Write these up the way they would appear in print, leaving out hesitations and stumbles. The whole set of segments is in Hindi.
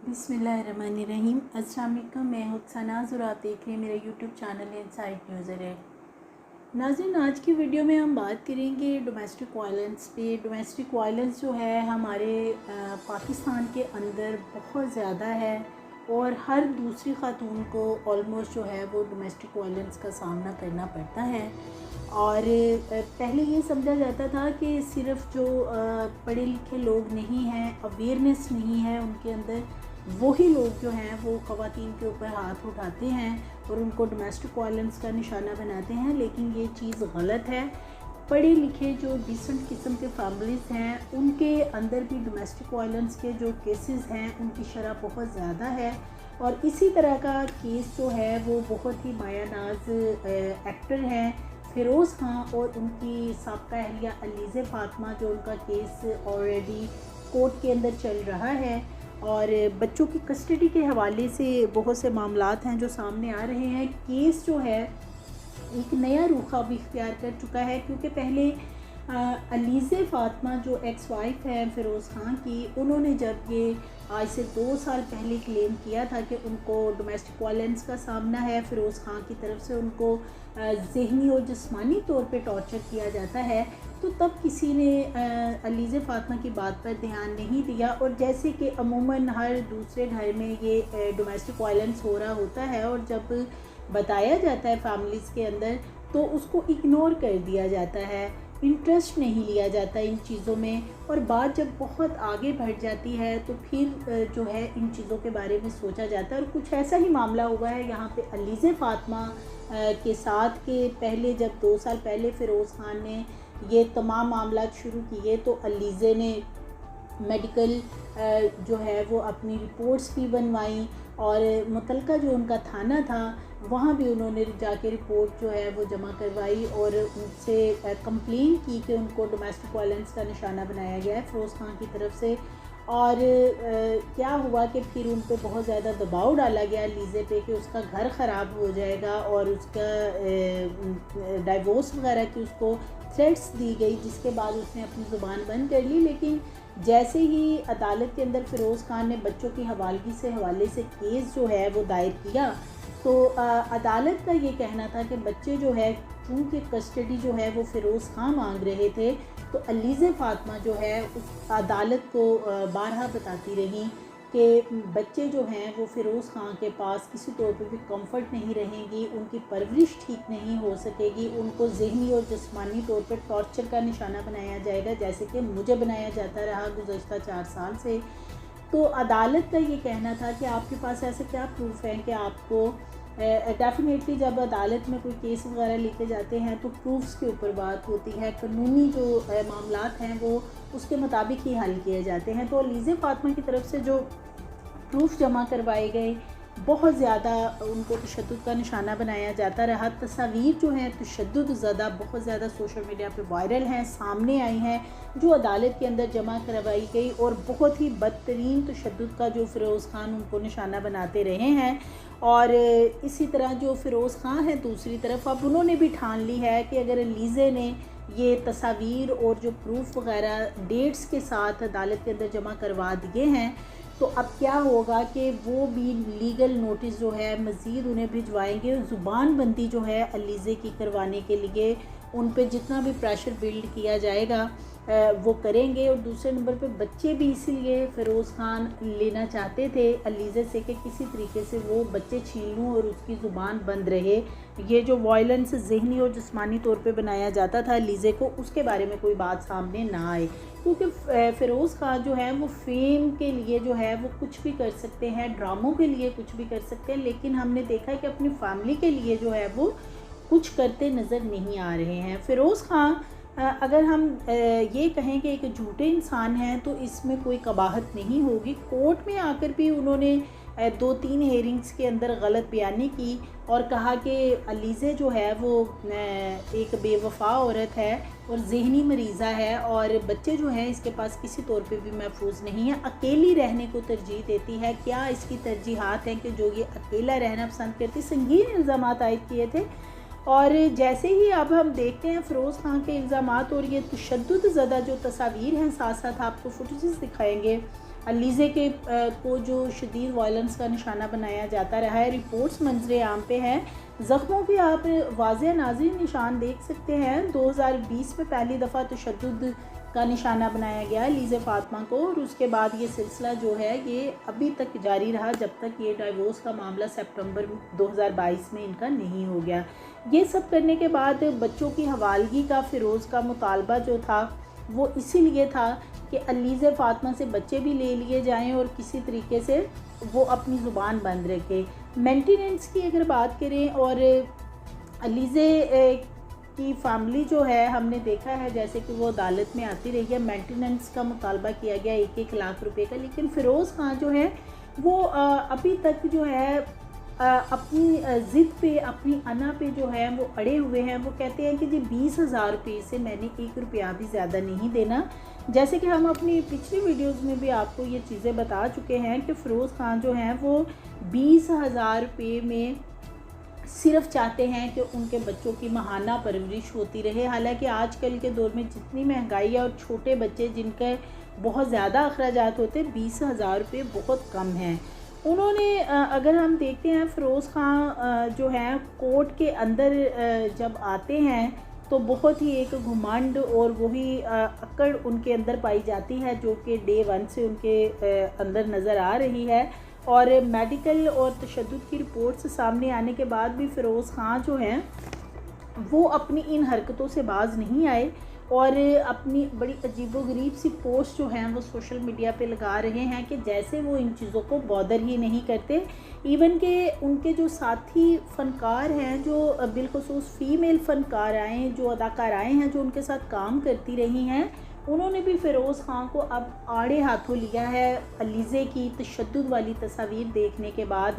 बिस्मिल्लाहिर्रहमानिर्रहीम। अस्सलाम वालेकुम, मैं हूँ सनाज़ और आप देख रहे हैं मेरा यूट्यूब चैनल इनसाइड न्यूज़र है। नाज़रीन, आज की वीडियो में हम बात करेंगे डोमेस्टिक वायलेंस पे। डोमेस्टिक वायलेंस जो है हमारे पाकिस्तान के अंदर बहुत ज़्यादा है और हर दूसरी ख़ातून को ऑलमोस्ट जो है वो डोमेस्टिक वायलेंस का सामना करना पड़ता है। और पहले ये समझा जाता था कि सिर्फ़ जो पढ़े लिखे लोग नहीं हैं, अवेयरनेस नहीं है उनके अंदर, वही लोग जो हैं वो ख़वातीन के ऊपर हाथ उठाते हैं और उनको डोमेस्टिक वायलेंस का निशाना बनाते हैं। लेकिन ये चीज़ गलत है। पढ़े लिखे जो डिसेंट किस्म के फैमिलीज़ हैं उनके अंदर भी डोमेस्टिक वायलेंस के जो केसेस हैं उनकी शरह बहुत ज़्यादा है। और इसी तरह का केस जो है वो बहुत ही मायानाज एक्टर हैं फ़िरोज़ खां और उनकी साबका अहलिया अलीज़े फ़ातिमा, जो उनका केस ऑलरेडी कोर्ट के अंदर चल रहा है। और बच्चों की कस्टडी के हवाले से बहुत से मामलात हैं जो सामने आ रहे हैं। केस जो है एक नया रुख अब इख्तियार कर चुका है, क्योंकि पहले अलीज़े फ़ातिमा जो एक्स वाइफ है फ़िरोज़ खां की, उन्होंने जब ये आज से 2 साल पहले क्लेम किया था कि उनको डोमेस्टिक वायलेंस का सामना है, फ़िरोज़ खां की तरफ से उनको ज़हनी और जिस्मानी तौर पे टॉर्चर किया जाता है, तो तब किसी ने अलीज़े फ़ातिमा की बात पर ध्यान नहीं दिया। और जैसे कि अमूमन हर दूसरे घर में ये डोमेस्टिक वायलेंस हो रहा होता है और जब बताया जाता है फैमिलीज़ के अंदर तो उसको इग्नोर कर दिया जाता है, इंटरेस्ट नहीं लिया जाता इन चीज़ों में। और बात जब बहुत आगे बढ़ जाती है तो फिर जो है इन चीज़ों के बारे में सोचा जाता है। और कुछ ऐसा ही मामला हुआ है यहाँ पे अलीज़े फ़ातिमा के साथ के पहले, जब 2 साल पहले फ़िरोज़ खान ने ये तमाम मामलात शुरू किए तो अलीज़े ने मेडिकल जो है वो अपनी रिपोर्ट्स भी बनवाई और मुतलका जो उनका थाना था वहाँ भी उन्होंने जाके रिपोर्ट जो है वो जमा करवाई और उनसे कंप्लेन की कि उनको डोमेस्टिक वायलेंस का निशाना बनाया गया है फ़िरोज़ खां की तरफ से। और क्या हुआ कि फिर उन पे बहुत ज़्यादा दबाव डाला गया लीज़े पे कि उसका घर ख़राब हो जाएगा और उसका डाइवोर्स वगैरह की उसको थ्रेट्स दी गई, जिसके बाद उसने अपनी ज़ुबान बंद कर ली। लेकिन जैसे ही अदालत के अंदर फ़िरोज़ खान ने बच्चों की हवालगी से हवाले से केस जो है वो दायर किया तो अदालत का ये कहना था कि बच्चे जो है चूँकि कस्टडी जो है वो फ़िरोज़ खां मांग रहे थे, तो अलीज़े फ़ातिमा जो है उस अदालत को बारहा बताती रही कि बच्चे जो हैं वो फ़िरोज़ खां के पास किसी तौर पे भी कंफर्ट नहीं रहेंगी, उनकी परवरिश ठीक नहीं हो सकेगी, उनको ज़हनी और जिस्मानी तौर पे टॉर्चर का निशाना बनाया जाएगा, जैसे कि मुझे बनाया जाता रहा गुज़श्ता 4 साल से। तो अदालत का ये कहना था कि आपके पास ऐसे क्या प्रूफ हैं कि आपको डेफ़िनेटली जब अदालत में कोई केस वगैरह लेके जाते हैं तो प्रूफ्स के ऊपर बात होती है, कानूनी जो मामलात हैं वो उसके मुताबिक ही हल किए जाते हैं। तो अलीज़े फ़ातिमा की तरफ से जो प्रूफ जमा करवाए गए, बहुत ज़्यादा उनको तशद्दुद का निशाना बनाया जाता रहा। तस्वीर जो हैं तशद्दुद ज़्यादा बहुत ज़्यादा सोशल मीडिया पे वायरल हैं, सामने आई हैं, जो अदालत के अंदर जमा करवाई गई और बहुत ही बदतरीन तशद्दुद का जो फ़िरोज़ खान उनको निशाना बनाते रहे हैं। और इसी तरह जो फ़िरोज़ खान है दूसरी तरफ, अब उन्होंने भी ठान ली है कि अगर अलीज़े ने ये तस्वीर और जो प्रूफ वगैरह डेट्स के साथ अदालत के अंदर जमा करवा दिए हैं तो अब क्या होगा कि वो भी लीगल नोटिस जो है मज़ीद उन्हें भिजवाएंगे। ज़ुबान बंदी जो है अलीज़े की करवाने के लिए उन पे जितना भी प्रेशर बिल्ड किया जाएगा वो करेंगे। और दूसरे नंबर पे बच्चे भी इसीलिए फ़िरोज़ खान लेना चाहते थे अलीज़े से कि किसी तरीके से वो बच्चे छीन लूँ और उसकी ज़ुबान बंद रहे। ये जो वायलेंस ज़हनी और जिस्मानी तौर पे बनाया जाता था अलीज़े को, उसके बारे में कोई बात सामने ना आए, क्योंकि फ़िरोज़ खान जो है वो फेम के लिए जो है वो कुछ भी कर सकते हैं, ड्रामों के लिए कुछ भी कर सकते हैं, लेकिन हमने देखा है कि अपनी फैमिली के लिए जो है वो कुछ करते नज़र नहीं आ रहे हैं। फ़िरोज़ खान अगर हम ये कहें कि एक झूठे इंसान हैं तो इसमें कोई कबाहत नहीं होगी। कोर्ट में आकर भी उन्होंने 2-3 हेयरिंग्स के अंदर गलत बयानी की और कहा कि अलीज़े जो है वो एक बेवफा औरत है और ज़हनी मरीज़ा है और बच्चे जो हैं इसके पास किसी तौर पे भी महफूज नहीं है, अकेली रहने को तरजीह देती है। क्या इसकी तरजीहात हैं कि जो ये अकेला रहना पसंद करती। संगीन इल्ज़ामात आयद किए थे और जैसे ही अब हम देखते हैं फ़िरोज़ खान के इल्ज़ामात और ये तशद्दुद ज़दा जो तस्वीर हैं, साथ साथ आपको फुटेजेस दिखाएंगे। अलीज़े के को जो शदीद वायलेंस का निशाना बनाया जाता रहा है, रिपोर्ट्स मंजर आम पे हैं। ज़ख्मों के आप वाज़ेह नाज़िर निशान देख सकते हैं। 2020 में पहली दफ़ा तशद्दुद का निशाना बनाया गया अलीज़े फ़ातिमा को, और उसके बाद ये सिलसिला जो है ये अभी तक जारी रहा, जब तक ये डाइवोर्स का मामला सितंबर 2022 में इनका नहीं हो गया। ये सब करने के बाद बच्चों की हवालगी का फ़िरोज़ का मुतालबा जो था वो इसीलिए था कि अलीज़े फ़ातिमा से बच्चे भी ले लिए जाएं और किसी तरीके से वो अपनी ज़ुबान बंद रखे। मेंटेनेंस की अगर बात करें, और अलीज़े की फ़ैमिली जो है, हमने देखा है जैसे कि वो अदालत में आती रही है, मेंटेनेंस का मुतालबा किया गया 1-1 लाख रुपए का, लेकिन फ़िरोज़ खान जो है वो अभी तक जो है अपनी ज़िद पे, अपनी अना पे जो है वो अड़े हुए हैं। वो कहते हैं कि जी 20,000 रुपये से मैंने 1 रुपया भी ज़्यादा नहीं देना। जैसे कि हम अपनी पिछली वीडियोज़ में भी आपको ये चीज़ें बता चुके हैं कि फ़िरोज़ खान जो हैं वो 20,000 रुपये में सिर्फ चाहते हैं कि उनके बच्चों की महाना परवरिश होती रहे। हालांकि आजकल के दौर में जितनी महंगाई है और छोटे बच्चे जिनके बहुत ज़्यादा अखराजात होते हैं, 20,000 रुपये बहुत कम हैं। उन्होंने अगर हम देखते हैं फ़िरोज़ खान जो हैं कोर्ट के अंदर जब आते हैं तो बहुत ही एक घुमंड और वही अकड़ उनके अंदर पाई जाती है, जो कि डे 1 से उनके अंदर नज़र आ रही है। और मेडिकल और तशद्दुद की रिपोर्ट्स सामने आने के बाद भी फ़िरोज़ खान जो हैं वो अपनी इन हरकतों से बाज नहीं आए और अपनी बड़ी अजीबोगरीब सी पोस्ट जो हैं वो सोशल मीडिया पे लगा रहे हैं कि जैसे वो इन चीज़ों को बॉदर ही नहीं करते। इवन के उनके जो साथी फ़नकार हैं, जो बिलखुसूस फ़ीमेल फ़नकार आए, जो अदाकाराएँ हैं जो उनके साथ काम करती रही हैं, उन्होंने भी फ़िरोज़ खान को अब आड़े हाथों लिया है अलीज़े की तशद्दुद वाली तस्वीर देखने के बाद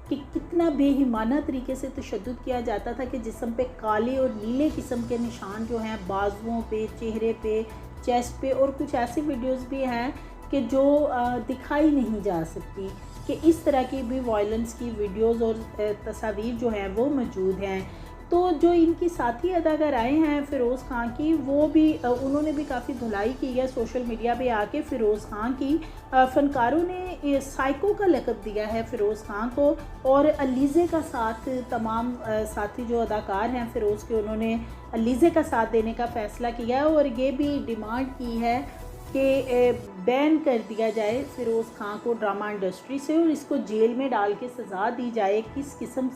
कि कितना बेईमाना तरीके से तशद्दुद किया जाता था कि जिस्म पे काले और नीले किस्म के निशान जो हैं बाजुओं पे, चेहरे पे, चेस्ट पे, और कुछ ऐसी वीडियोस भी हैं कि जो दिखाई नहीं जा सकती, कि इस तरह की भी वायलेंस की वीडियोस और तस्वीर जो हैं वो मौजूद हैं। तो जो इनकी साथी अदाकाराएँ हैं फ़िरोज़ खान की, वो भी उन्होंने भी काफ़ी धुलाई की है सोशल मीडिया पे आके फ़िरोज़ खान की। फ़नकारों ने साइको का लक़ब दिया है फ़िरोज़ खान को, और अलीज़े का साथ तमाम साथी जो अदाकार हैं फ़िरोज़ के, उन्होंने अलीज़े का साथ देने का फ़ैसला किया और ये भी डिमांड की है कि बैन कर दिया जाए फ़िरोज़ खान को ड्रामा इंडस्ट्री से और इसको जेल में डाल के सज़ा दी जाए। किस किस्म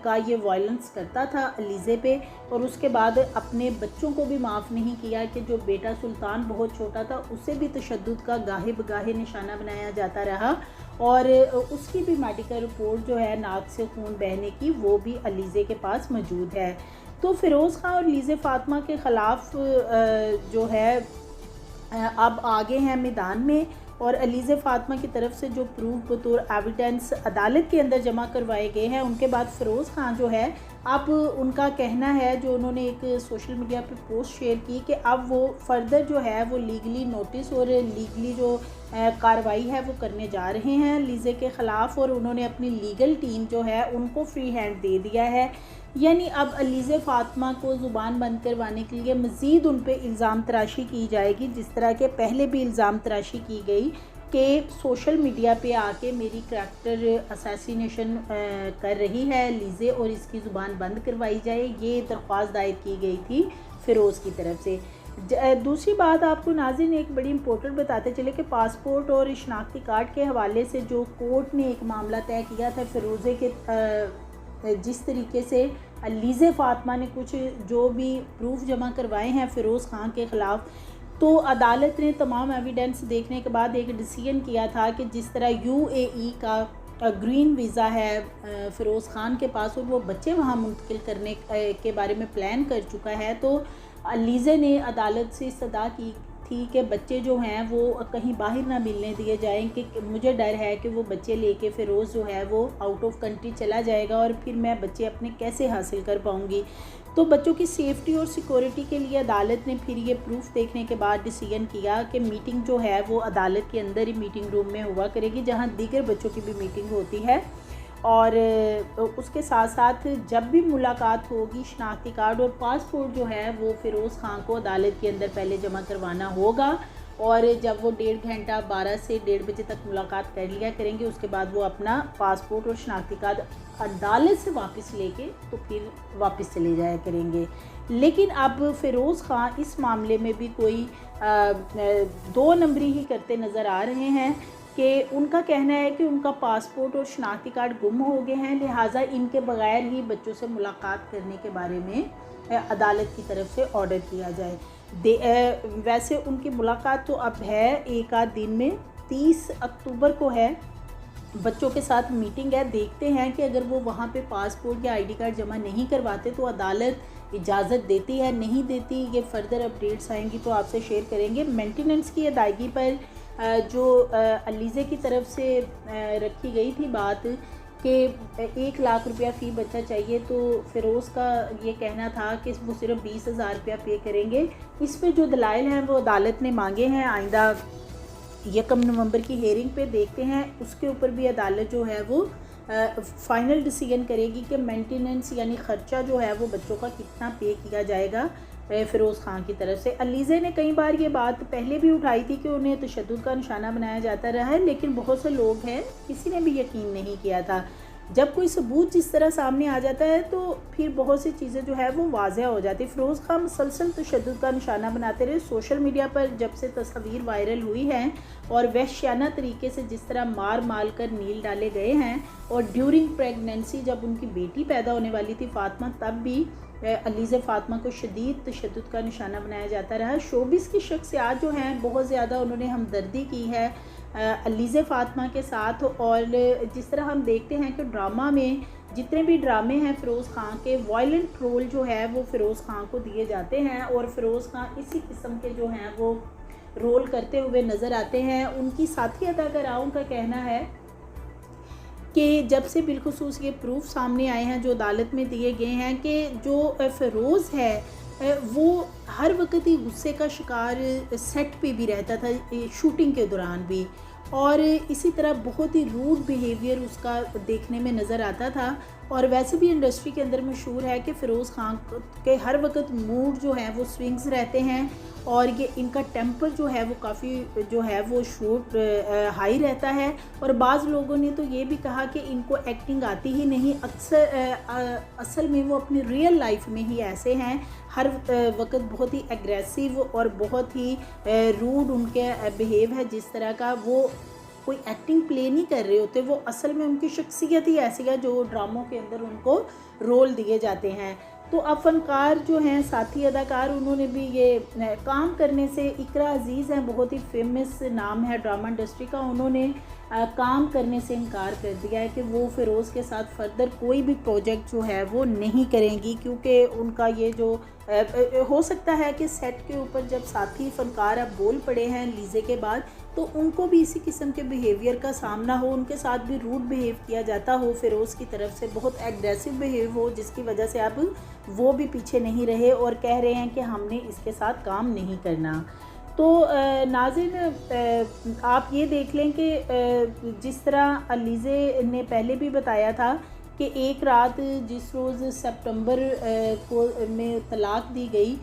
का ये वायलेंस करता था अलीज़े पे, और उसके बाद अपने बच्चों को भी माफ़ नहीं किया कि जो बेटा सुल्तान बहुत छोटा था उसे भी तशद्दुद का गाहे बगाहे निशाना बनाया जाता रहा, और उसकी भी मेडिकल रिपोर्ट जो है नाक से खून बहने की, वो भी अलीज़े के पास मौजूद है। तो फ़िरोज़ खान और अलीज़े फ़ातिमा के ख़िलाफ़ जो है अब आगे हैं मैदान में, और अलीज़े फ़ातिमा की तरफ से जो प्रूफ बतौर एविडेंस अदालत के अंदर जमा करवाए गए हैं, उनके बाद फ़िरोज़ खान जो है अब उनका कहना है, जो उन्होंने एक सोशल मीडिया पे पोस्ट शेयर की, कि अब वो फर्दर जो है वो लीगली नोटिस और लीगली जो कार्रवाई है वो करने जा रहे हैं अलीज़े के ख़िलाफ़, और उन्होंने अपनी लीगल टीम जो है उनको फ्री हैंड दे दिया है। यानी अब अलीज़े फ़ातिमा को ज़ुबान बंद करवाने के लिए मज़ीद उन पे इल्ज़ाम तराशी की जाएगी, जिस तरह के पहले भी इल्ज़ाम तराशी की गई कि सोशल मीडिया पे आके मेरी करैक्टर असैसिनेशन कर रही है अलीज़े और इसकी ज़ुबान बंद करवाई जाए। ये दरख्वास्त दायर की गई थी फ़िरोज़ की तरफ से। दूसरी बात आपको नाज़रीन एक बड़ी इंपॉर्टेंट बताते चले कि पासपोर्ट और शनाख्ती कार्ड के हवाले से जो कोर्ट ने एक मामला तय किया था फ़िरोज़े के, जिस तरीके से अलीज़े फ़ातिमा ने कुछ जो भी प्रूफ जमा करवाए हैं फ़िरोज़ खान के ख़िलाफ़, तो अदालत ने तमाम एविडेंस देखने के बाद एक डिसीजन किया था कि जिस तरह UAE का ग्रीन वीज़ा है फ़िरोज़ खान के पास और वो बच्चे वहाँ मुंतकिल करने के बारे में प्लान कर चुका है, तो अलीज़े ने अदालत से सदा की थी कि बच्चे जो हैं वो कहीं बाहर ना मिलने दिए जाएं, कि मुझे डर है कि वो बच्चे लेके फ़िरोज़ जो है वो आउट ऑफ कंट्री चला जाएगा और फिर मैं बच्चे अपने कैसे हासिल कर पाऊँगी। तो बच्चों की सेफ़्टी और सिक्योरिटी के लिए अदालत ने फिर ये प्रूफ देखने के बाद डिसीजन किया कि मीटिंग जो है वो अदालत के अंदर ही मीटिंग रूम में हुआ करेगी, जहाँ दीगर बच्चों की भी मीटिंग होती है। और उसके साथ साथ जब भी मुलाकात होगी शनाख्ती कार्ड और पासपोर्ट जो है वो फ़िरोज़ ख़ान को अदालत के अंदर पहले जमा करवाना होगा। और जब वो 1.5 घंटा 12 से 1.5 बजे तक मुलाकात कर लिया करेंगे, उसके बाद वो अपना पासपोर्ट और शनाख्ती कार्ड अदालत से वापस लेके तो फिर वापस चले जाया करेंगे। लेकिन अब फ़िरोज़ ख़ान इस मामले में भी कोई 2 नंबरी ही करते नज़र आ रहे हैं कि उनका कहना है कि उनका पासपोर्ट और शनाख्ती कार्ड गुम हो गए हैं, लिहाजा इनके बगैर ही बच्चों से मुलाकात करने के बारे में अदालत की तरफ से ऑर्डर किया जाए। वैसे उनकी मुलाकात तो अब है एक आध दिन में, 30 अक्टूबर को है, बच्चों के साथ मीटिंग है। देखते हैं कि अगर वो वहाँ पे पासपोर्ट या आईडी कार्ड जमा नहीं करवाते तो अदालत इजाज़त देती है नहीं देती, ये फर्दर अपडेट्स आएंगी तो आपसे शेयर करेंगे। मेंटेनेंस की अदायगी पर जो अलीज़े की तरफ से रखी गई थी बात कि 1 लाख रुपया फ़ी बच्चा चाहिए, तो फ़िरोज़ का ये कहना था कि वो सिर्फ 20,000 रुपया पे करेंगे। इस पे जो दलाइल हैं वो अदालत ने मांगे हैं। आइंदा 1 नवंबर की हेयरिंग पे देखते हैं, उसके ऊपर भी अदालत जो है वो फ़ाइनल डिसीजन करेगी कि मेंटेनेंस यानी ख़र्चा जो है वो बच्चों का कितना पे किया जाएगा फ़िरोज़ ख़ान की तरफ से। अलीज़े ने कई बार ये बात पहले भी उठाई थी कि उन्हें तशद्दुद का निशाना बनाया जाता रहा है, लेकिन बहुत से लोग हैं किसी ने भी यकीन नहीं किया था। जब कोई सबूत जिस तरह सामने आ जाता है तो फिर बहुत सी चीज़ें जो है वो वाज़ह हो जाती। फ़िरोज़ ख़ान मुसलसल तशद्दुद का निशाना बनाते रहे। सोशल मीडिया पर जब से तस्वीर वायरल हुई हैं और वहशियाना तरीके से जिस तरह मार कर नील डाले गए हैं, और ड्यूरिंग प्रेगनेंसी जब उनकी बेटी पैदा होने वाली थी फ़ातिमा, तब भी अलीज़े फ़ातिमा को शदीद तशद्दुद का निशाना बनाया जाता रहा। शोबिस की शख्सियात जो हैं बहुत ज़्यादा उन्होंने हमदर्दी की है अलीज़े फ़ातिमा के साथ। और जिस तरह हम देखते हैं कि ड्रामा में जितने भी ड्रामे हैं फ़िरोज़ ख़ान के, वायलेंट रोल जो है वो फ़िरोज़ ख़ान को दिए जाते हैं और फ़िरोज़ ख़ान इसी किस्म के जो हैं वो रोल करते हुए नज़र आते हैं। उनकी साथी अदाकाराओं का कहना है कि जब से बिलखुसूस ये प्रूफ सामने आए हैं जो अदालत में दिए गए हैं कि जो फ़िरोज़ है वो हर वक्त ही गुस्से का शिकार सेट पे भी रहता था, शूटिंग के दौरान भी, और इसी तरह बहुत ही रूड बिहेवियर उसका देखने में नज़र आता था। और वैसे भी इंडस्ट्री के अंदर मशहूर है कि फ़िरोज़ ख़ान के हर वक्त मूड जो है वो स्विंग्स रहते हैं और ये इनका टेम्पर जो है वो काफ़ी जो है वो शूट हाई रहता है। और बाज़ लोगों ने तो ये भी कहा कि इनको एक्टिंग आती ही नहीं, असल में वो अपनी रियल लाइफ में ही ऐसे हैं, हर वक्त बहुत ही एग्रेसिव और बहुत ही रूड उनके बिहेव है। जिस तरह का वो कोई एक्टिंग प्ले नहीं कर रहे होते, वो असल में उनकी शख्सियत ही ऐसी है जो ड्रामों के अंदर उनको रोल दिए जाते हैं। तो अब फ़नकार जो हैं साथी अदाकार, उन्होंने भी ये काम करने से, इकरा अज़ीज़ हैं बहुत ही फेमस नाम है ड्रामा इंडस्ट्री का, उन्होंने काम करने से इनकार कर दिया है कि वो फ़िरोज़ के साथ फर्दर कोई भी प्रोजेक्ट जो है वो नहीं करेंगी, क्योंकि उनका ये जो हो सकता है कि सेट के ऊपर जब साथी फ़नकार अब बोल पड़े हैं लीज़े के बाद, तो उनको भी इसी किस्म के बिहेवियर का सामना हो, उनके साथ भी रूड बिहेव किया जाता हो फ़िरोज़ की तरफ से, बहुत एग्रेसिव बिहेव हो, जिसकी वजह से अब वो भी पीछे नहीं रहे और कह रहे हैं कि हमने इसके साथ काम नहीं करना। तो नाज़रीन आप ये देख लें कि जिस तरह अलीज़े ने पहले भी बताया था कि एक रात जिस रोज़ सितंबर को में तलाक दी गई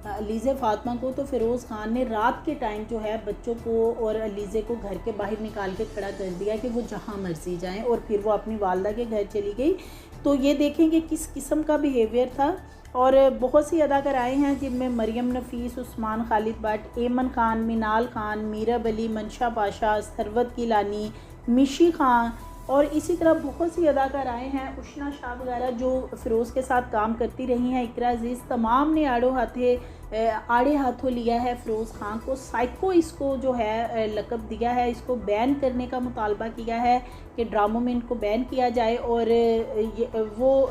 अलीज़े फ़ातिमा को, तो फ़िरोज़ ख़ान ने रात के टाइम जो है बच्चों को और अलीज़े को घर के बाहर निकाल के खड़ा कर दिया कि वो जहाँ मर्जी जाएं, और फिर वो अपनी वालदा के घर चली गई। तो ये देखेंगे किस किस्म का बिहेवियर था। और बहुत सी अदाकाराएँ हैं जिनमें मरियम नफ़ीस, उस्मान खालिद भट्ट, एमन खान, मिनाल खान, मीरब अली, मंशा पाशा, सरवत गिलानी, मिशी खान और इसी तरह बहुत सी अदाकाराएँ हैं, उशना शाह वगैरह जो फ़िरोज़ के साथ काम करती रही हैं, इकरा अज़ीज़, तमाम ने आड़े हाथों लिया है फ़िरोज़ ख़ान को। साइको इसको जो है लक़ब दिया है, इसको बैन करने का मुतालबा किया है कि ड्रामों में इनको बैन किया जाए। और वो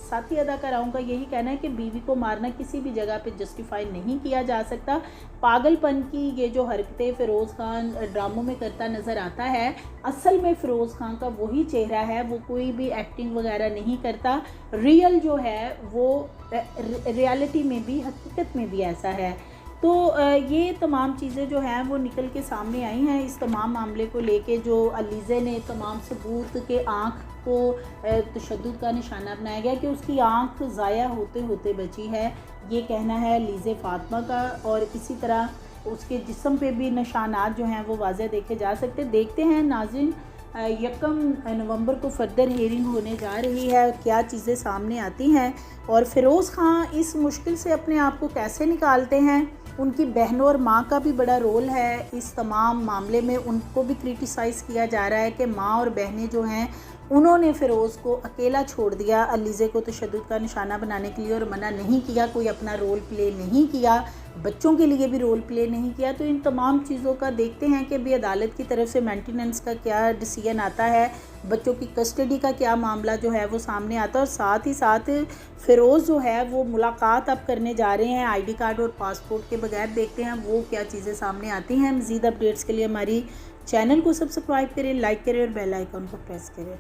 साथी अदाकाराओं का यही कहना है कि बीवी को मारना किसी भी जगह पे जस्टिफाई नहीं किया जा सकता। पागलपन की ये जो हरकतें फ़िरोज़ ख़ान ड्रामों में करता नज़र आता है, असल में फ़िरोज़ ख़ान का वही चेहरा है, वो कोई भी एक्टिंग वगैरह नहीं करता। रियल जो है वो रियलिटी में भी, हकीकत में भी ऐसा है। तो ये तमाम चीज़ें जो हैं वो निकल के सामने आई हैं। इस तमाम मामले को लेके जो अलीज़े ने तमाम सबूत के आँख को तशद्दुद का निशाना बनाया गया कि उसकी आँख ज़ाया होते होते बची है, ये कहना है अलीज़े फ़ातिमा का। और इसी तरह उसके जिस्म पे भी निशानात जो हैं वो वाज़े देखे जा सकते। देखते हैं नाज़रीन, 1 नवंबर को फर्दर हेयरिंग होने जा रही है, क्या चीज़ें सामने आती हैं और फ़िरोज़ ख़ान इस मुश्किल से अपने आप को कैसे निकालते हैं। उनकी बहनों और माँ का भी बड़ा रोल है इस तमाम मामले में। उनको भी क्रिटिसाइज़ किया जा रहा है कि माँ और बहनें जो हैं उन्होंने फ़िरोज़ को अकेला छोड़ दिया अलीज़े को तशद्दुद का निशाना बनाने के लिए और मना नहीं किया, कोई अपना रोल प्ले नहीं किया, बच्चों के लिए भी रोल प्ले नहीं किया। तो इन तमाम चीज़ों का देखते हैं कि भी अदालत की तरफ से मेंटेनेंस का क्या डिसीजन आता है, बच्चों की कस्टडी का क्या मामला जो है वो सामने आता है। और साथ ही साथ फ़िरोज़ जो है वो मुलाकात अब करने जा रहे हैं ID कार्ड और पासपोर्ट के बगैर। देखते हैं वो क्या चीज़ें सामने आती हैं। मज़ीद अपडेट्स के लिए हमारी चैनल को सब्सक्राइब करें, लाइक करें और बेल आइकन को प्रेस करें।